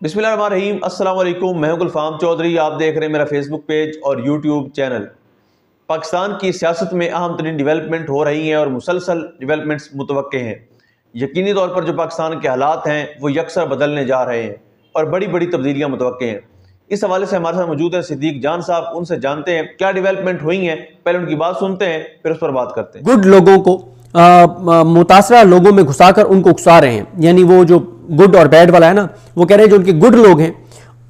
बिस्मिल्लाहिर्रहमानिर्रहीम, अस्सलाम वालेकुम। मैं हूं गुलफाम चौधरी। आप देख रहे हैं मेरा फेसबुक पेज और यूट्यूब चैनल। पाकिस्तान की सियासत में अहम तरीन डेवलपमेंट हो रही हैं और मुसलसल डेवलपमेंट्स मुतवक्के हैं। यकीनी तौर पर जो पाकिस्तान के हालात हैं वो यकसर बदलने जा रहे हैं और बड़ी बड़ी तब्दीलियाँ मुतवक्के हैं। इस हवाले से हमारे साथ मौजूद है सिद्दीक जान साहब। उनसे जानते हैं क्या डेवलपमेंट हुई हैं, पहले उनकी बात सुनते हैं फिर उस पर बात करते हैं। गुड लोगों को मुतासरा लोगों में घुसाकर उनको उकसा रहे हैं, यानी वो जो गुड और बैड वाला है ना, वो कह रहे हैं जो उनके गुड लोग हैं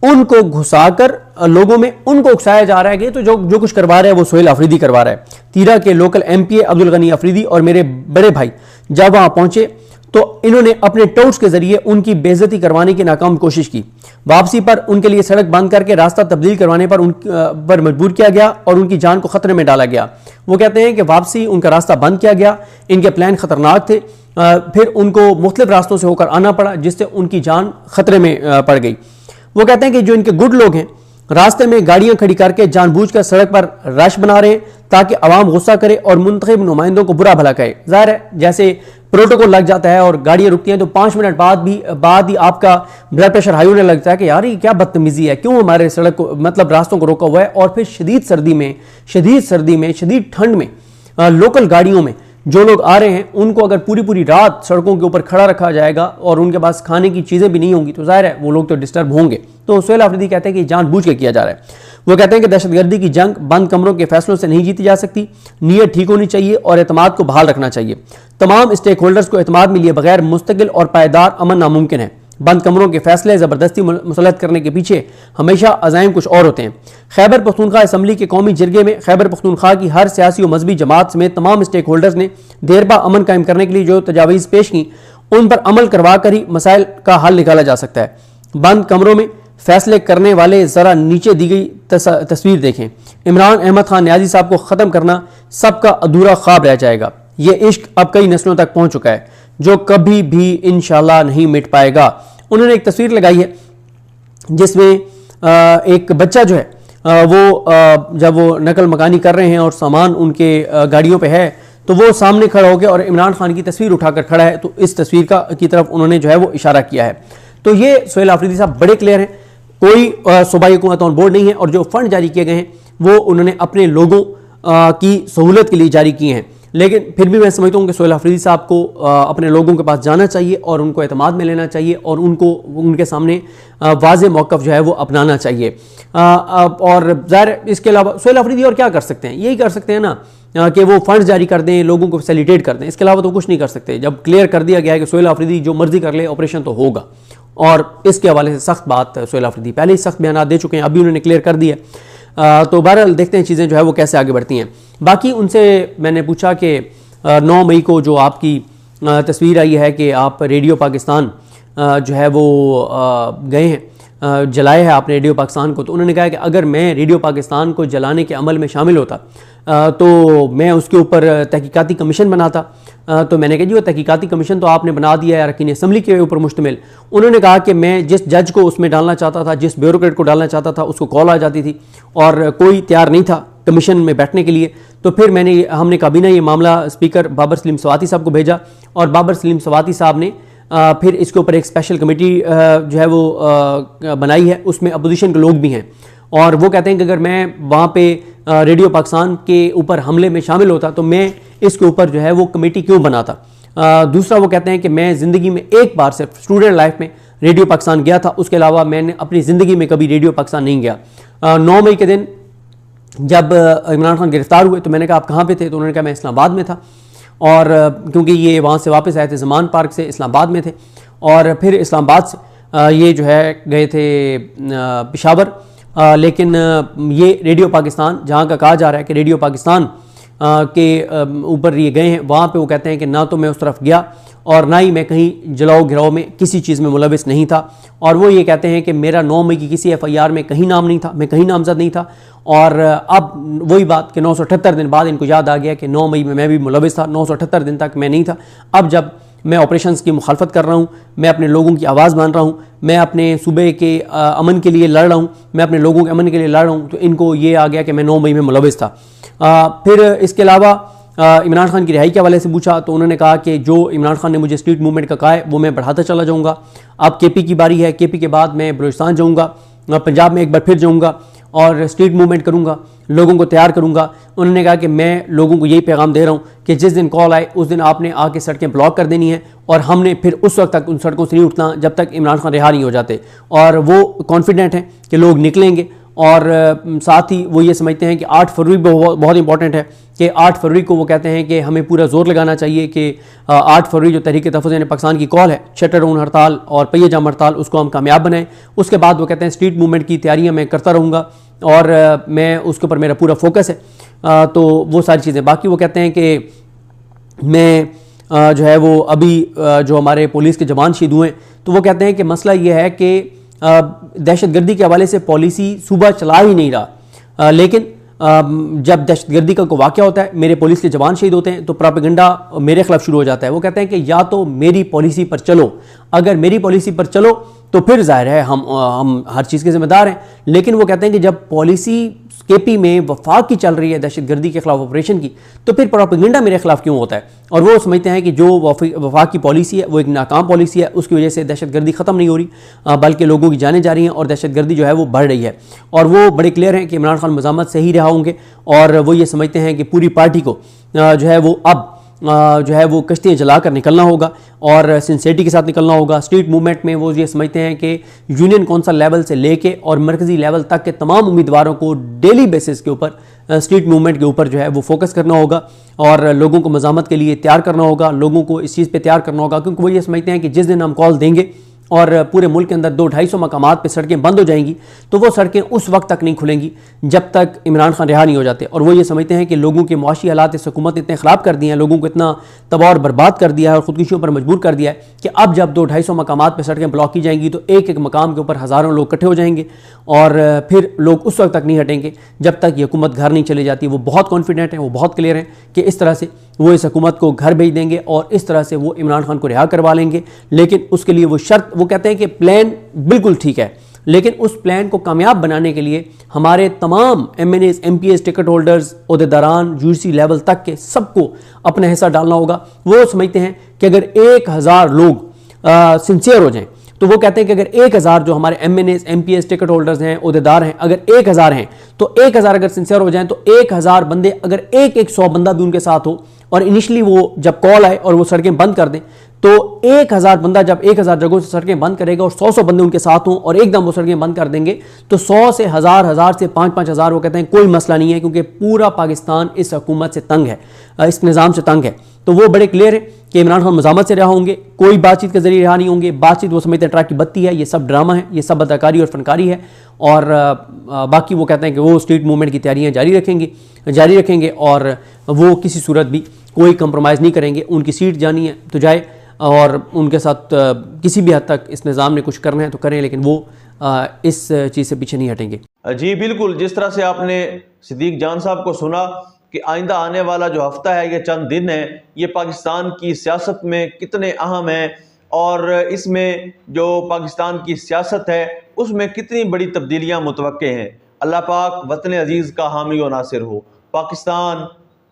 उनको घुसाकर लोगों में उनको उकसाया जा रहा है कि तो जो कुछ करवा रहा है वो सोहेल अफरीदी करवा रहा है। तीरा के लोकल एमपीए अब्दुल गनी अफरीदी और मेरे बड़े भाई जब वहां पहुंचे तो इन्होंने अपने टोट्स के जरिए उनकी बेइज्जती करवाने की नाकाम कोशिश की। वापसी पर उनके लिए सड़क बंद करके रास्ता तब्दील करवाने पर मजबूर किया गया और उनकी जान को खतरे में डाला गया। वो कहते हैं कि वापसी उनका रास्ता बंद किया गया, इनके प्लान खतरनाक थे, फिर उनको मुख्तलिफ रास्तों से होकर आना पड़ा जिससे उनकी जान खतरे में पड़ गई। वो कहते हैं कि जो इनके गुड लोग हैं रास्ते में गाड़ियां खड़ी करके जानबूझकर सड़क पर रश बना रहे हैं ताकि अवाम गुस्सा करे और मुंतखब नुमाइंदों को बुरा भला कहे। जाहिर है जैसे प्रोटोकॉल लग जाता है और गाड़ियां रुकती हैं तो 5 मिनट बाद ही आपका ब्लड प्रेशर हाई होने लगता है कि यार ये क्या बदतमीजी है, क्यों हमारे सड़क को मतलब रास्तों को रोका हुआ है। और फिर शदीद सर्दी में शदीद ठंड में लोकल गाड़ियों में जो लोग आ रहे हैं उनको अगर पूरी रात सड़कों के ऊपर खड़ा रखा जाएगा और उनके पास खाने की चीज़ें भी नहीं होंगी तो जाहिर है वो लोग तो डिस्टर्ब होंगे। तो सोहेल अफरीदी कहते हैं कि जानबूझ के किया जा रहा है। वो कहते हैं कि दहशतगर्दी की जंग बंद कमरों के फैसलों से नहीं जीती जा सकती, नीयत ठीक होनी चाहिए और एतमाद को बहाल रखना चाहिए। तमाम स्टेक होल्डर्स को एतमाद में लिए बगैर मुस्तकिल और पायदार अमन नामुमकिन है। बंद कमरों के फैसले ज़बरदस्ती मुसलत करने के पीछे हमेशा अज़ाइम कुछ और होते हैं। खैबर पख्तूनख्वा असम्बली के कौमी जिरगे में खैबर पख्तूनख्वा की हर सियासी और मजहबी जमात समेत तमाम स्टेक होल्डर्स ने देरपा अमन कायम करने के लिए जो तजावीज़ पेश की उन पर अमल करवा कर ही मसाइल का हल निकाला जा सकता है। बंद कमरों में फैसले करने वाले ज़रा नीचे दी गई तस्वीर देखें। इमरान अहमद खान न्याजी साहब को ख़त्म करना सबका अधूरा ख्वाब रह जाएगा। ये इश्क अब कई नस्लों तक पहुंच चुका है जो कभी भी इंशाल्लाह नहीं मिट पाएगा। उन्होंने एक तस्वीर लगाई है जिसमें एक बच्चा जो है वो जब वो नकल मकानी कर रहे हैं और सामान उनके गाड़ियों पे है तो वो सामने खड़ा होकर और इमरान खान की तस्वीर उठाकर खड़ा है। तो इस तस्वीर की तरफ उन्होंने जो है वो इशारा किया है। तो ये सोहेल अफरीदी साहब बड़े क्लियर हैं, कोई सूबाई हुकूमत ऑन बोर्ड नहीं है और जो फंड जारी किए गए हैं वो उन्होंने अपने लोगों की सहूलत के लिए जारी किए हैं। लेकिन फिर भी मैं समझता हूँ कि सोहेल अफरीदी साहब को अपने लोगों के पास जाना चाहिए और उनको एतमाद में लेना चाहिए और उनको उनके सामने वाज़े मौक़िफ़ जो है वो अपनाना चाहिए। और ज़ाहिर इसके अलावा सोहेल अफरीदी और क्या कर सकते हैं, यही कर सकते हैं ना कि वो फंड जारी कर दें, लोगों को फैसिलिटेट कर दें। इसके अलावा तो कुछ नहीं कर सकते। जब क्लियर कर दिया गया है कि सोहेल अफरीदी जो मर्जी कर ले ऑपरेशन तो होगा, और इसके हवाले से सख्त बात सोहेल अफरीदी पहले ही सख्त बयान दे चुके हैं, अभी उन्होंने क्लियर कर दिया। तो बहरहाल देखते हैं चीज़ें जो है वो कैसे आगे बढ़ती हैं। बाकी उनसे मैंने पूछा कि 9 मई को जो आपकी तस्वीर आई है कि आप रेडियो पाकिस्तान जो है वो गए हैं, जलाए है आपने रेडियो पाकिस्तान को, तो उन्होंने कहा कि अगर मैं रेडियो पाकिस्तान को जलाने के अमल में शामिल होता तो मैं उसके ऊपर तहकीकाती कमीशन बनाता। तो मैंने कहा जी वो तहकीकाती कमीशन तो आपने बना दिया है अरकान असम्बली के ऊपर मुश्तमिल। उन्होंने कहा कि मैं जिस जज को उसमें डालना चाहता था, जिस ब्यूरोक्रेट को डालना चाहता था, उसको कॉल आ जाती थी और कोई तैयार नहीं था कमीशन में बैठने के लिए। तो फिर हमने काबीना ये मामला स्पीकर बाबर सलीम सवाती साहब को भेजा और बाबर सलीम सवाती साहब ने फिर इसके ऊपर एक स्पेशल कमेटी जो है वो बनाई है, उसमें अपोजिशन के लोग भी हैं। और वो कहते हैं कि अगर मैं वहाँ पे रेडियो पाकिस्तान के ऊपर हमले में शामिल होता तो मैं इसके ऊपर जो है वो कमेटी क्यों बनाता। दूसरा वो कहते हैं कि मैं ज़िंदगी में एक बार सिर्फ स्टूडेंट लाइफ में रेडियो पाकिस्तान गया था, उसके अलावा मैंने अपनी ज़िंदगी में कभी रेडियो पाकिस्तान नहीं गया। 9 मई के दिन जब इमरान खान गिरफ्तार हुए तो मैंने कहा आप कहाँ पे थे, तो उन्होंने कहा मैं इस्लामाबाद में था। और क्योंकि ये वहाँ से वापस आए थे ज़मान पार्क से, इस्लामाबाद में थे और फिर इस्लामाबाद से ये जो है गए थे पेशावर। लेकिन ये रेडियो पाकिस्तान जहाँ का कहा जा रहा है कि रेडियो पाकिस्तान के ऊपर ये गए हैं, वहाँ पे वो कहते हैं कि ना तो मैं उस तरफ गया और ना ही मैं कहीं जलाओ गिराओ में किसी चीज़ में मुलविस नहीं था। और वो ये कहते हैं कि मेरा 9 मई की किसी FIR में कहीं नाम नहीं था, मैं कहीं नामजद नहीं था। और अब वही बात कि 978 दिन बाद इनको याद आ गया कि 9 मई में मैं भी मुलविस था, 978 दिन तक मैं नहीं था। अब जब मैं ऑपरेशंस की मुखालफत कर रहा हूँ, मैं अपने लोगों की आवाज़ मान रहा हूँ, मैं अपने सूबे के अमन के लिए लड़ रहा हूँ, मैं अपने लोगों के अमन के लिए लड़ रहा हूँ, तो इनको ये आ गया कि मैं 9 मई में मुलविस था। फिर इसके अलावा इमरान खान की रिहाई के हवाले से पूछा तो उन्होंने कहा कि जो इमरान खान ने मुझे स्ट्रीट मूवमेंट का कहा है वो मैं बढ़ाता चला जाऊँगा। अब केपी की बारी है, केपी के बाद मैं बलूचिस्तान जाऊँगा, पंजाब में एक बार फिर जाऊँगा और स्ट्रीट मूवमेंट करूँगा, लोगों को तैयार करूँगा। उन्होंने कहा कि मैं लोगों को यही पैगाम दे रहा हूँ कि जिस दिन कॉल आए उस दिन आपने आके सड़कें ब्लॉक कर देनी है और हमने फिर उस वक्त तक उन सड़कों से नहीं उठना जब तक इमरान खान रिहा नहीं हो जाते। और वो कॉन्फिडेंट हैं कि लोग निकलेंगे और साथ ही वो ये समझते हैं कि 8 फरवरी बहुत इंपॉर्टेंट है कि 8 फरवरी को वो कहते हैं कि हमें पूरा जोर लगाना चाहिए कि 8 फरवरी जो तहरीक तहफ़्फ़ुज़ यानी पाकिस्तान की कॉल है, शटर डाउन हड़ताल और पहिए जाम हड़ताल, उसको हम कामयाब बनाएं। उसके बाद वो कहते हैं स्ट्रीट मूवमेंट की तैयारियां मैं करता रहूँगा और मैं उसके ऊपर मेरा पूरा फोकस है। तो वो सारी चीज़ें बाकी वो कहते हैं कि मैं जो है वो अभी जो हमारे पुलिस के जवान शहीद हुए तो वो कहते हैं कि मसला ये है कि दहशतगर्दी के हवाले से पॉलिसी सूबा चला ही नहीं रहा, लेकिन जब दहशतगर्दी का कोई वाक़या होता है, मेरे पुलिस के जवान शहीद होते हैं तो प्रोपेगेंडा मेरे खिलाफ शुरू हो जाता है। वो कहते हैं कि या तो मेरी पॉलिसी पर चलो, अगर मेरी पॉलिसी पर चलो तो फिर जाहिर है हम हर चीज़ के जिम्मेदार हैं, लेकिन वो कहते हैं कि जब पॉलिसी केपी में वफाक की चल रही है दहशतगर्दी के खिलाफ ऑपरेशन की तो फिर प्रोपेगेंडा मेरे खिलाफ क्यों होता है। और वो समझते हैं कि जो वफाक की पॉलिसी है वो एक नाकाम पॉलिसी है, उसकी वजह से दहशतगर्दी ख़त्म नहीं हो रही बल्कि लोगों की जानें जा रही हैं और दहशतगर्दी जो है वो बढ़ रही है। और वो बड़े क्लियर हैं कि इमरान खान मज़ामत से ही रहा होंगे और वो ये समझते हैं कि पूरी पार्टी को जो है वो अब जो है वो कश्तियाँ जला कर निकलना होगा और सिंसियरिटी के साथ निकलना होगा। स्ट्रीट मूवमेंट में वो ये समझते हैं कि यूनियन कौंसल लेवल से लेके और मरकज़ी लेवल तक के तमाम उम्मीदवारों को डेली बेसिस के ऊपर स्ट्रीट मूवमेंट के ऊपर जो है वो फोकस करना होगा और लोगों को मज़ामत के लिए तैयार करना होगा, लोगों को इस चीज़ पर तैयार करना होगा, क्योंकि वो ये समझते हैं कि जिस दिन हम कॉल देंगे और पूरे मुल्क के अंदर 200-250 मकामात पे सड़कें बंद हो जाएंगी तो वो सड़कें उस वक्त तक नहीं खुलेंगी जब तक इमरान खान रिहा नहीं हो जाते। और वो ये समझते हैं कि लोगों के मुआशी हालात इस हुकूमत ने इतने ख़राब कर दिए हैं, लोगों को इतना तबाह और बर्बाद कर दिया है और ख़ुदकुशियों पर मजबूर कर दिया है कि अब जब 200-250 मकामात पर सड़कें ब्लॉक की जाएंगी तो एक एक मकाम के ऊपर हज़ारों लोग इकट्ठे हो जाएंगे और फिर लोग उस वक्त तक नहीं हटेंगे जब तक ये हुकूमत घर नहीं चली जाती। वो बहुत कॉन्फिडेंट हैं, वो बहुत क्लियर हैं कि इस तरह से वो इस हुकूमत को घर भेज देंगे और इस तरह से वो इमरान खान को रिहा करवा लेंगे। लेकिन उसके लिए वो शर्त, वो कहते हैं कि प्लान बिल्कुल ठीक है, लेकिन उस प्लान को कामयाब बनाने के लिए हमारे तमाम MNAs, MPs, टिकट होल्डर्स, ओहदेदारान, यूसी लेवल तक के सबको अपना हिस्सा डालना होगा। वो समझते हैं कि अगर 1000 लोग सिंसियर हो जाएं तो वो कहते हैं कि अगर 1000 जो हमारे MNAs, MPs, टिकट होल्डर्स हैं, ओहदेदार हैं, अगर 1000 हैं तो 1000 अगर सिंसियर हो जाएं तो 1000 बंदे, अगर एक 100 बंदा भी उनके साथ हो और इनिशियली वो जब कॉल आए और वो सड़कें बंद कर दें तो 1000 बंदा जब 1000 जगहों से सड़कें बंद करेगा और 100 बंदे उनके साथ हों और एकदम वो सड़कें बंद कर देंगे तो 100 से 1000 से 5-5 हज़ार वो कहते हैं कोई मसला नहीं है, क्योंकि पूरा पाकिस्तान इस हुकूमत से तंग है, इस निज़ाम से तंग है। तो वो बड़े क्लियर है कि इमरान खान मज़ामत से रिहा होंगे, कोई बातचीत के जरिए रिहा नहीं होंगे। बातचीत वो समझते हैं ट्रैक की बत्ती है, ये सब ड्रामा है, ये सब अदाकारी और फनकारी है। और बाकी वो कहते हैं कि वो स्ट्रीट मूवमेंट की तैयारियाँ जारी रखेंगे और वो किसी सूरत भी कोई कंप्रोमाइज़ नहीं करेंगे। उनकी सीट जानी है तो जाए और उनके साथ किसी भी हद तक इस निज़ाम ने कुछ करना है तो करें, लेकिन वो इस चीज़ से पीछे नहीं हटेंगे। जी बिल्कुल, जिस तरह से आपने सिद्दीक जान साहब को सुना कि आइंदा आने वाला जो हफ्ता है, ये चंद दिन है, ये पाकिस्तान की सियासत में कितने अहम हैं और इसमें जो पाकिस्तान की सियासत है उसमें कितनी बड़ी तब्दीलियाँ मुतवक्के हैं। अल्लाह पाक वतन अजीज़ का हामी व नासिर हो। पाकिस्तान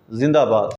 जिंदाबाद।